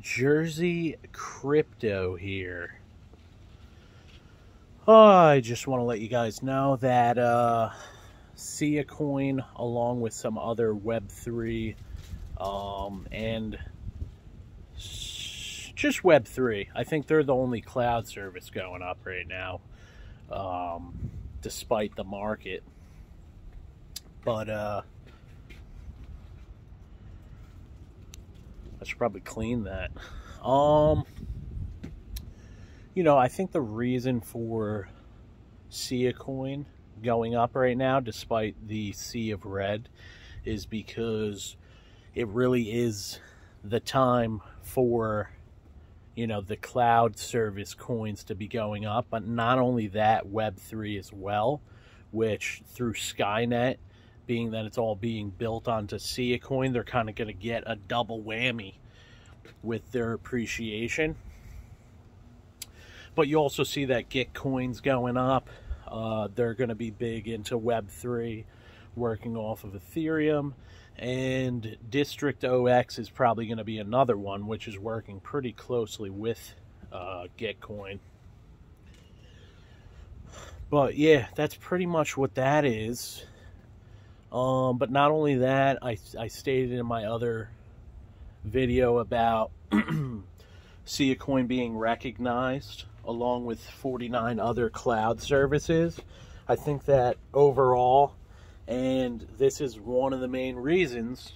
Jersey Crypto here. I just want to let you guys know that Siacoin, along with some other Web3 and just Web3, I think they're the only cloud service going up right now, despite the market. But I should probably clean that. You know, I think the reason for Siacoin going up right now, despite the sea of red, is because it really is the time for, you know, the cloud service coins to be going up. But not only that, Web3 as well, which through Skynet, being that it's all being built onto Siacoin, they're kind of going to get a double whammy with their appreciation. But you also see that Gitcoin's going up. They're going to be big into Web3, working off of Ethereum. And District OX is probably going to be another one, which is working pretty closely with Gitcoin. But yeah, that's pretty much what that is. But not only that, I stated in my other video about Siacoin being recognized along with 49 other cloud services. I think that overall, and this is one of the main reasons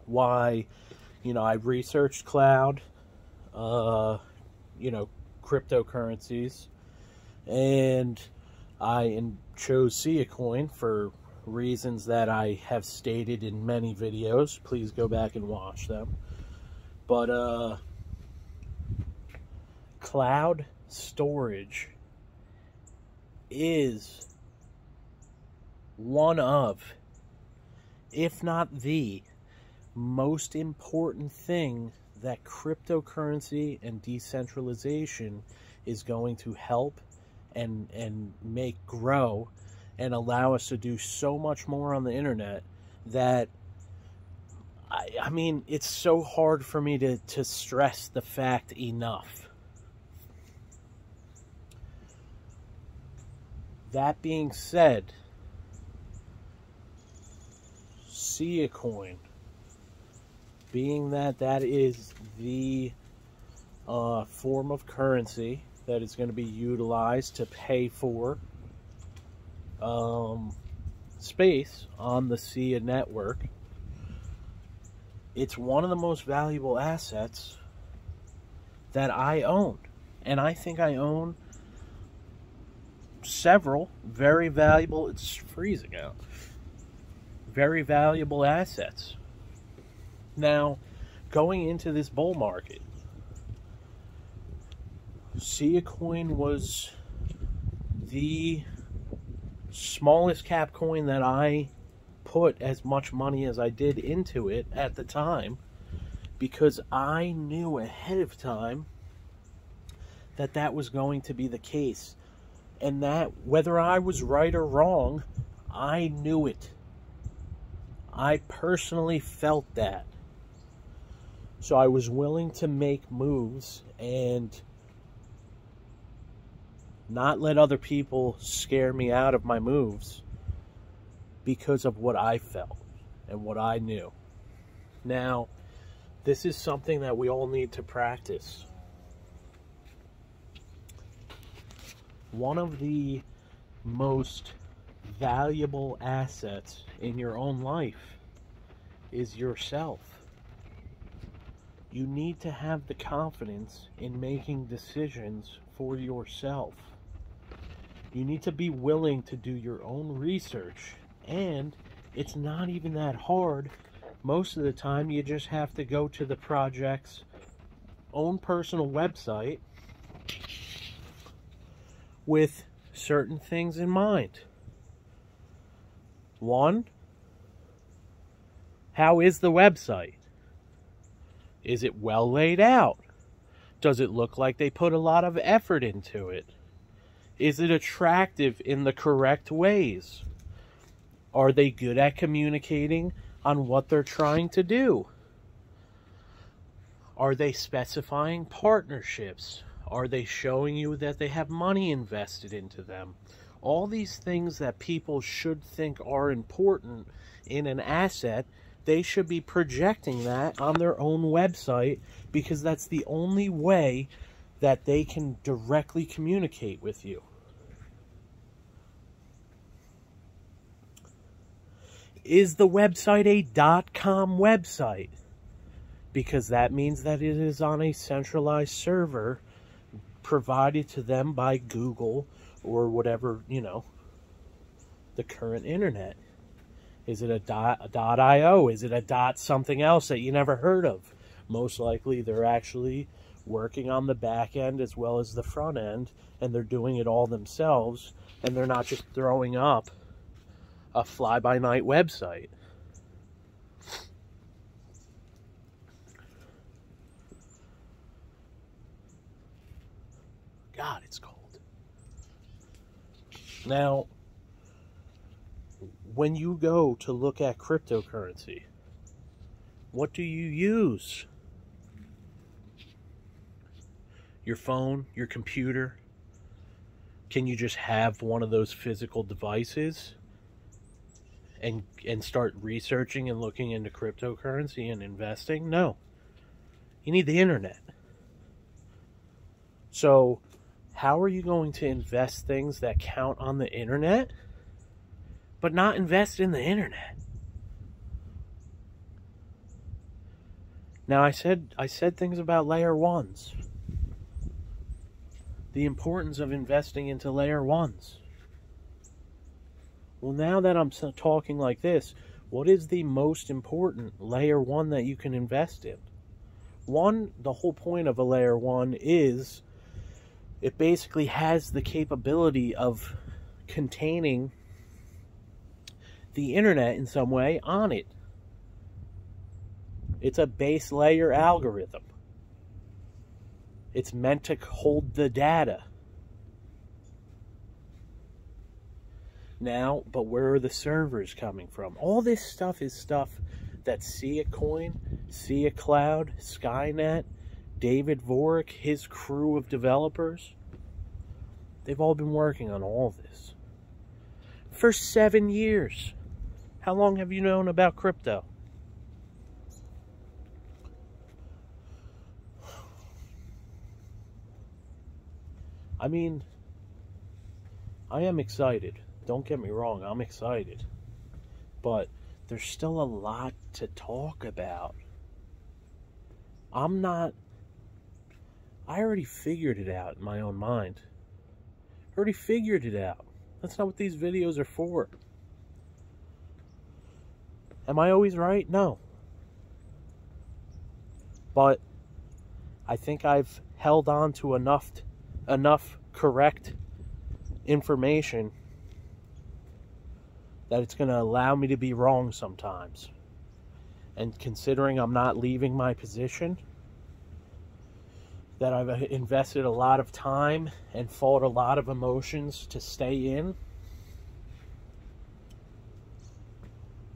why, you know, I researched cloud, you know, cryptocurrencies, and I chose Siacoin for reasons that I have stated in many videos. Please go back and watch them. But cloud storage is one of, if not the most important thing that cryptocurrency and decentralization is going to help and make grow and allow us to do so much more on the internet that I mean, it's so hard for me to stress the fact enough. That being said, Siacoin, being that that is the form of currency that is going to be utilized to pay for space on the Sia network, it's one of the most valuable assets that I own. And I think I own several very valuable, it's freezing out, very valuable assets. Now, going into this bull market, Siacoin was the smallest cap coin that I put as much money as I did into it at the time, because I knew ahead of time that that was going to be the case, and that whether I was right or wrong, I knew it. I personally felt that. So I was willing to make moves and not let other people scare me out of my moves because of what I felt and what I knew. Now, this is something that we all need to practice. One of the most valuable assets in your own life is yourself. You need to have the confidence in making decisions for yourself. You need to be willing to do your own research, and it's not even that hard. Most of the time, you just have to go to the project's own personal website with certain things in mind. One, how is the website? Is it well laid out? Does it look like they put a lot of effort into it? Is it attractive in the correct ways? Are they good at communicating on what they're trying to do? Are they specifying partnerships? Are they showing you that they have money invested into them? All these things that people should think are important in an asset, they should be projecting that on their own website, because that's the only way that they can directly communicate with you. Is the website a .com website? Because that means that it is on a centralized server provided to them by Google or whatever, you know, the current internet. Is it a .io? Is it a something else that you never heard of? Most likely they're actually working on the back end as well as the front end, and they're doing it all themselves, and they're not just throwing up a fly-by-night website. God, it's cold. Now, when you go to look at cryptocurrency, what do you use? Your phone, your computer? Can you just have one of those physical devices and start researching and looking into cryptocurrency and investing? No. You need the internet. So, how are you going to invest things that count on the internet, but not invest in the internet? Now, I said things about layer ones. The importance of investing into layer ones. Well, now that I'm talking like this, what is the most important layer one that you can invest in? One, the whole point of a layer one is it basically has the capability of containing the internet in some way on it. It's a base layer algorithm. It's meant to hold the data. Now, but where are the servers coming from? All this stuff is stuff that Siacoin, Siacloud, Skynet, David Vorick, his crew of developers, they've all been working on all this for 7 years. How long have you known about crypto? I mean, I am excited. Don't get me wrong, I'm excited. But there's still a lot to talk about. I already figured it out in my own mind. I already figured it out. That's not what these videos are for. Am I always right? No. But I think I've held on to enough correct information that it's going to allow me to be wrong sometimes. And considering I'm not leaving my position, that I've invested a lot of time and fought a lot of emotions to stay in,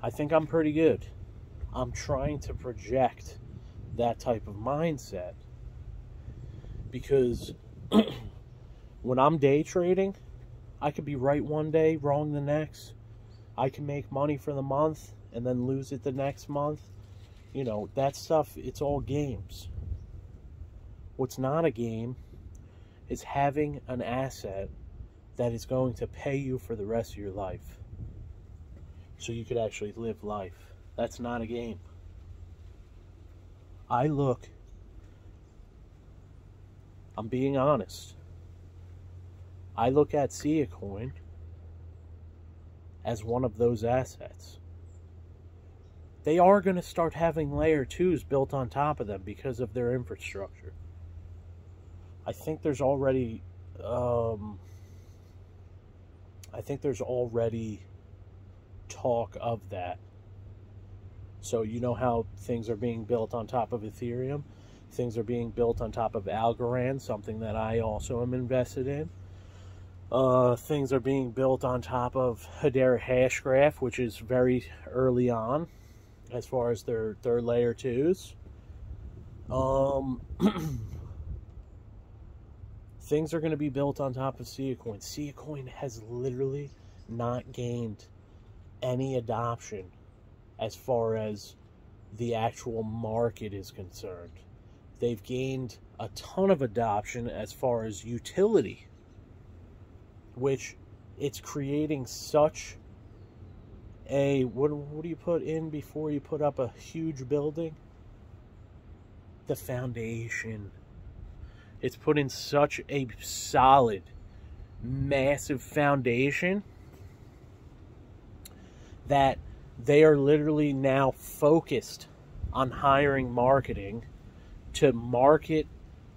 I think I'm pretty good. I'm trying to project that type of mindset, because when I'm day trading, I could be right one day, wrong the next. I can make money for the month and then lose it the next month. You know, that stuff, it's all games. What's not a game is having an asset that is going to pay you for the rest of your life, so you could actually live life. That's not a game. I'm being honest. I look at Siacoin as one of those assets. They are going to start having layer 2s built on top of them because of their infrastructure. I think there's already talk of that. So you know how things are being built on top of Ethereum? Things are being built on top of Algorand, something that I also am invested in. Things are being built on top of Hedera Hashgraph, which is very early on as far as their layer 2s. Um, things are going to be built on top of Siacoin. Siacoin has literally not gained any adoption as far as the actual market is concerned. They've gained a ton of adoption as far as utility, which it's creating such a, what do you put in before you put up a huge building? The foundation. It's put in such a solid, massive foundation that they are literally now focused on hiring marketing to market,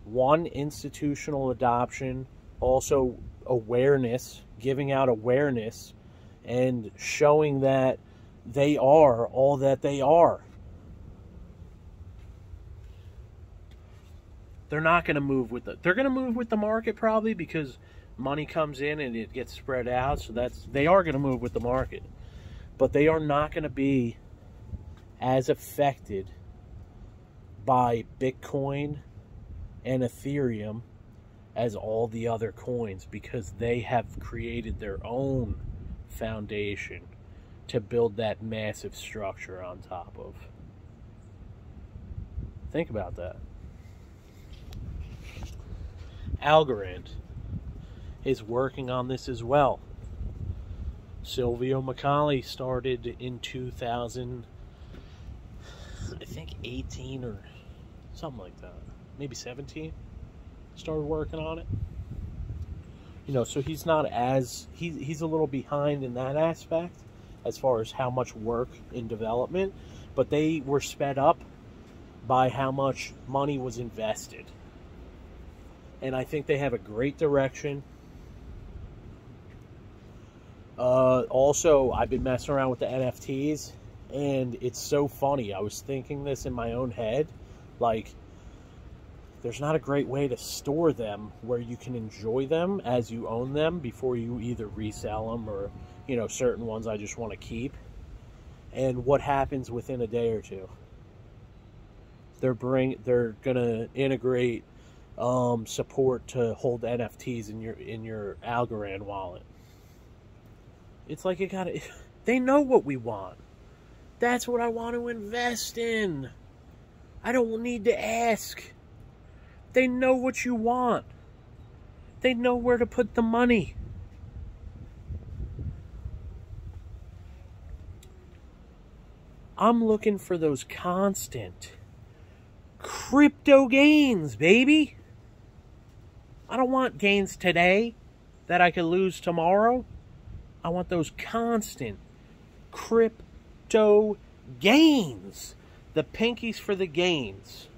one, institutional adoption, also awareness, giving out awareness, and showing that they are all that they are. They're not going to move with the... They're going to move with the market probably because money comes in and it gets spread out. So they are going to move with the market. But they are not going to be as affected by Bitcoin and Ethereum as all the other coins because they have created their own foundation to build that massive structure on top of. Think about that. Algorand is working on this as well. Silvio Macaulay started in 2000, I think 18 or something like that, maybe 17. Started working on it. You know, so he's not as he's a little behind in that aspect as far as how much work in development, but they were sped up by how much money was invested. And I think they have a great direction. Also, I've been messing around with the NFTs, and it's so funny. I was thinking this in my own head, like, there's not a great way to store them where you can enjoy them as you own them before you either resell them or, you know, certain ones I just want to keep. And what happens within a day or two? They're gonna integrate support to hold NFTs in your Algorand wallet. It's like they know what we want. That's what I want to invest in. I don't need to ask. They know what you want. They know where to put the money. I'm looking for those constant crypto gains, baby. I don't want gains today that I could lose tomorrow. I want those constant crypto gains. The pinkies for the gains.